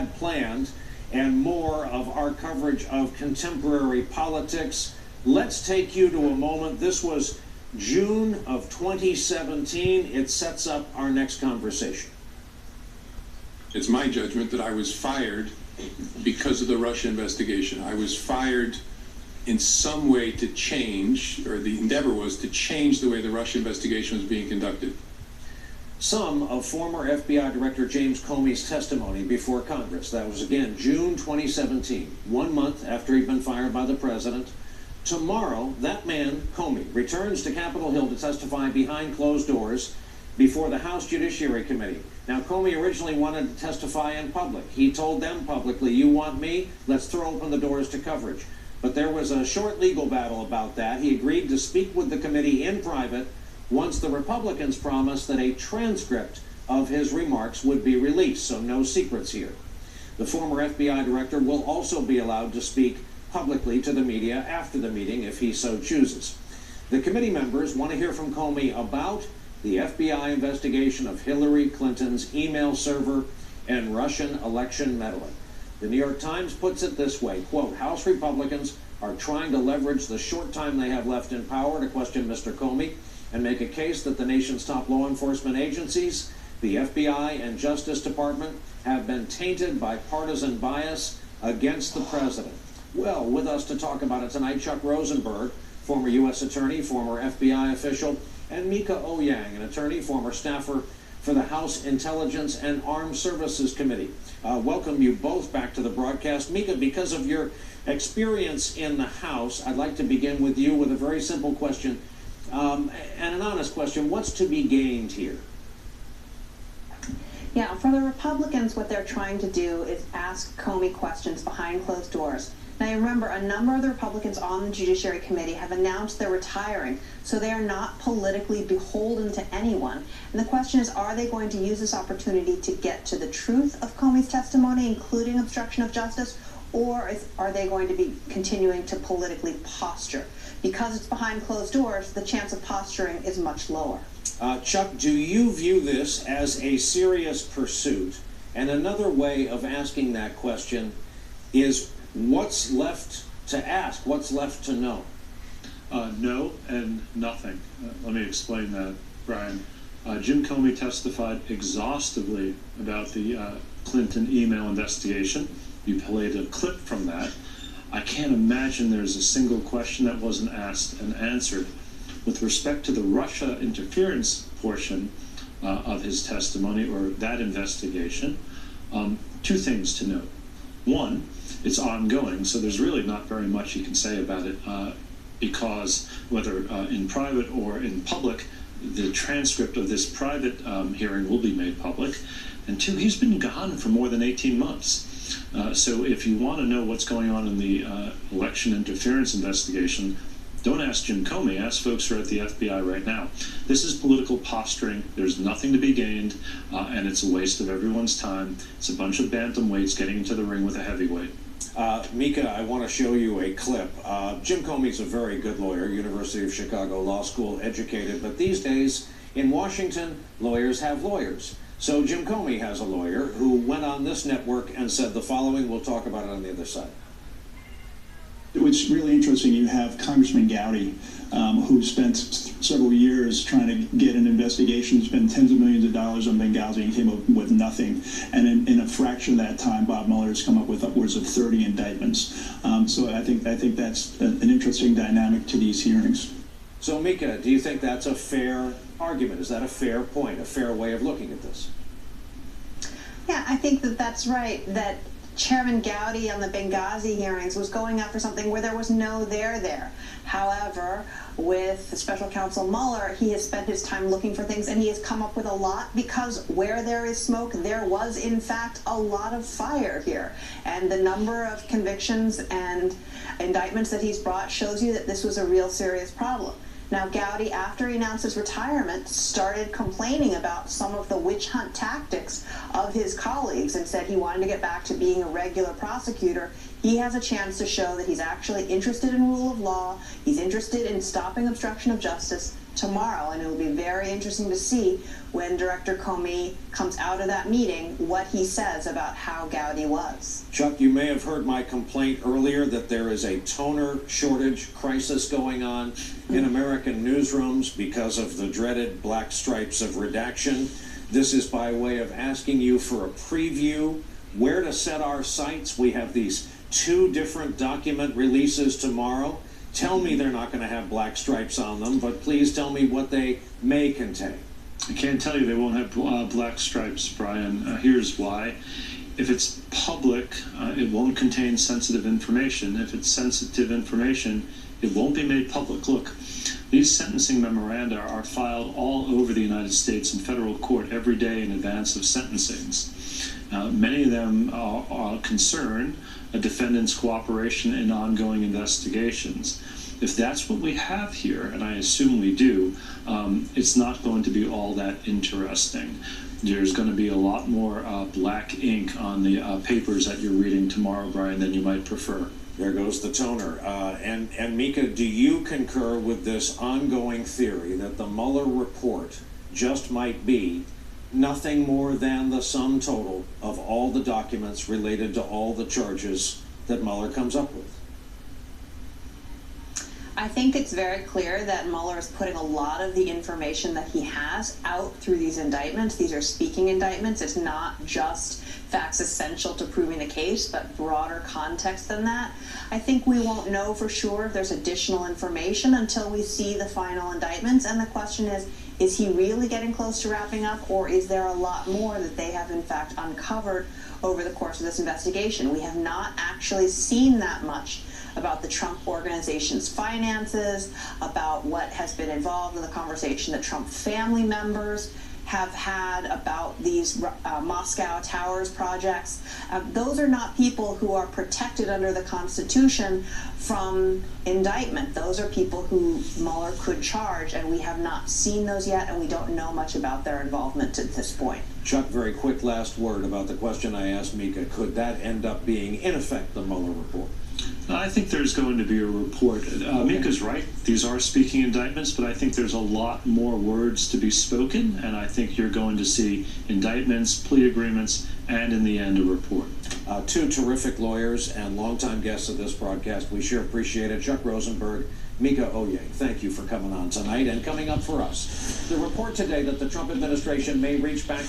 had planned, and more of our coverage of contemporary politics. Let's take you to a moment. This was June of 2017. It sets up our next conversation. It's my judgment that I was fired because of the Russia investigation. I was fired in some way to change, or the endeavor was to change the way the Russia investigation was being conducted. Some of former FBI Director James Comey's testimony before Congress. That was, again, June 2017, 1 month after he'd been fired by the president. Tomorrow, that man, Comey, returns to Capitol Hill to testify behind closed doors before the House Judiciary Committee. Now, Comey originally wanted to testify in public. He told them publicly, "You want me? Let's throw open the doors to coverage." But there was a short legal battle about that. He agreed to speak with the committee in private once the Republicans promised that a transcript of his remarks would be released, so no secrets here. The former FBI director will also be allowed to speak publicly to the media after the meeting if he so chooses. The committee members want to hear from Comey about the FBI investigation of Hillary Clinton's email server and Russian election meddling. The New York Times puts it this way, quote, "House Republicans are trying to leverage the short time they have left in power to question Mr. Comey and make a case that the nation's top law enforcement agencies, the FBI and Justice Department, have been tainted by partisan bias against the president." Well, with us to talk about it tonight, Chuck Rosenberg, former U.S. attorney, former FBI official, and Mieke Eoyang, an attorney, former staffer for the House Intelligence and Armed Services Committee. Welcome you both back to the broadcast. Mieke, because of your experience in the House, I'd like to begin with you with a very simple question, and an honest question. What's to be gained here? Yeah, for the Republicans, what they're trying to do is ask Comey questions behind closed doors. Now, you remember, a number of the Republicans on the Judiciary Committee have announced they're retiring, so they are not politically beholden to anyone. And the question is, are they going to use this opportunity to get to the truth of Comey's testimony, including obstruction of justice, or are they going to be continuing to politically posture? Because it's behind closed doors, the chance of posturing is much lower. Chuck, do you view this as a serious pursuit? And another way of asking that question is, what's left to ask? What's left to know? No and nothing. Let me explain that, Brian. Jim Comey testified exhaustively about the Clinton email investigation. You played a clip from that. I can't imagine there's a single question that wasn't asked and answered. With respect to the Russia interference portion of his testimony, or that investigation, two things to note. One, it's ongoing, so there's really not very much you can say about it, because whether in private or in public, the transcript of this private hearing will be made public. And two, he's been gone for more than 18 months. So if you want to know what's going on in the election interference investigation, don't ask Jim Comey, ask folks who are at the FBI right now. This is political posturing. There's nothing to be gained, and it's a waste of everyone's time. It's a bunch of bantamweights getting into the ring with a heavyweight. Mieke, I want to show you a clip. Jim Comey's a very good lawyer, University of Chicago Law School educated, but these days in Washington, lawyers have lawyers. So Jim Comey has a lawyer who went on this network and said the following. We'll talk about it on the other side. What's really interesting, you have Congressman Gowdy, who spent several years trying to get an investigation, spent tens of millions of dollars on Benghazi and came up with nothing. And in a fraction of that time, Bob Mueller has come up with upwards of 30 indictments. So I think that's an interesting dynamic to these hearings. So Mieke, do you think that's a fair argument? Is that a fair point, a fair way of looking at this? Yeah, I think that's right, that Chairman Gowdy on the Benghazi hearings was going after something where there was no there. However, with Special Counsel Mueller, he has spent his time looking for things, and he has come up with a lot, because where there is smoke, there was, in fact, a lot of fire here. And the number of convictions and indictments that he's brought shows you that this was a real serious problem. Now, Gowdy, after he announced his retirement, started complaining about some of the witch hunt tactics of his colleagues and said he wanted to get back to being a regular prosecutor. He has a chance to show that he's actually interested in rule of law, he's interested in stopping obstruction of justice, tomorrow, and it will be very interesting to see when Director Comey comes out of that meeting what he says about how Gowdy was. Chuck, you may have heard my complaint earlier that there is a toner shortage crisis going on in American newsrooms because of the dreaded black stripes of redaction. This is by way of asking you for a preview, where to set our sights. We have these 2 different document releases tomorrow. Tell me they're not going to have black stripes on them, but please tell me what they may contain. I can't tell you they won't have black stripes, Brian. Here's why. If it's public, it won't contain sensitive information. If it's sensitive information, it won't be made public. Look, these sentencing memoranda are filed all over the United States in federal court every day in advance of sentencings. Many of them concern a defendant's cooperation in ongoing investigations. If that's what we have here, and I assume we do, it's not going to be all that interesting. There's going to be a lot more black ink on the papers that you're reading tomorrow, Brian, than you might prefer. There goes the toner. And Mieke, do you concur with this ongoing theory that the Mueller report just might be nothing more than the sum total of all the documents related to all the charges that Mueller comes up with? I think it's very clear that Mueller is putting a lot of the information that he has out through these indictments. These are speaking indictments. It's not just facts essential to proving the case, but broader context than that. I think we won't know for sure if there's additional information until we see the final indictments. And the question is he really getting close to wrapping up, or is there a lot more that they have in fact uncovered over the course of this investigation? We have not actually seen that much about the Trump organization's finances, about what has been involved in the conversation that Trump family members have had about these Moscow Towers projects. Those are not people who are protected under the Constitution from indictment. Those are people who Mueller could charge, and we have not seen those yet, and we don't know much about their involvement at this point. Chuck, very quick last word about the question I asked Mieke. Could that end up being, in effect, the Mueller report? I think there's going to be a report. Mika's right. These are speaking indictments, but I think there's a lot more words to be spoken, and I think you're going to see indictments, plea agreements, and in the end, a report. 2 terrific lawyers and longtime guests of this broadcast. We sure appreciate it. Chuck Rosenberg, Mieke Eoyang, thank you for coming on tonight. And coming up for us, the report today that the Trump administration may reach back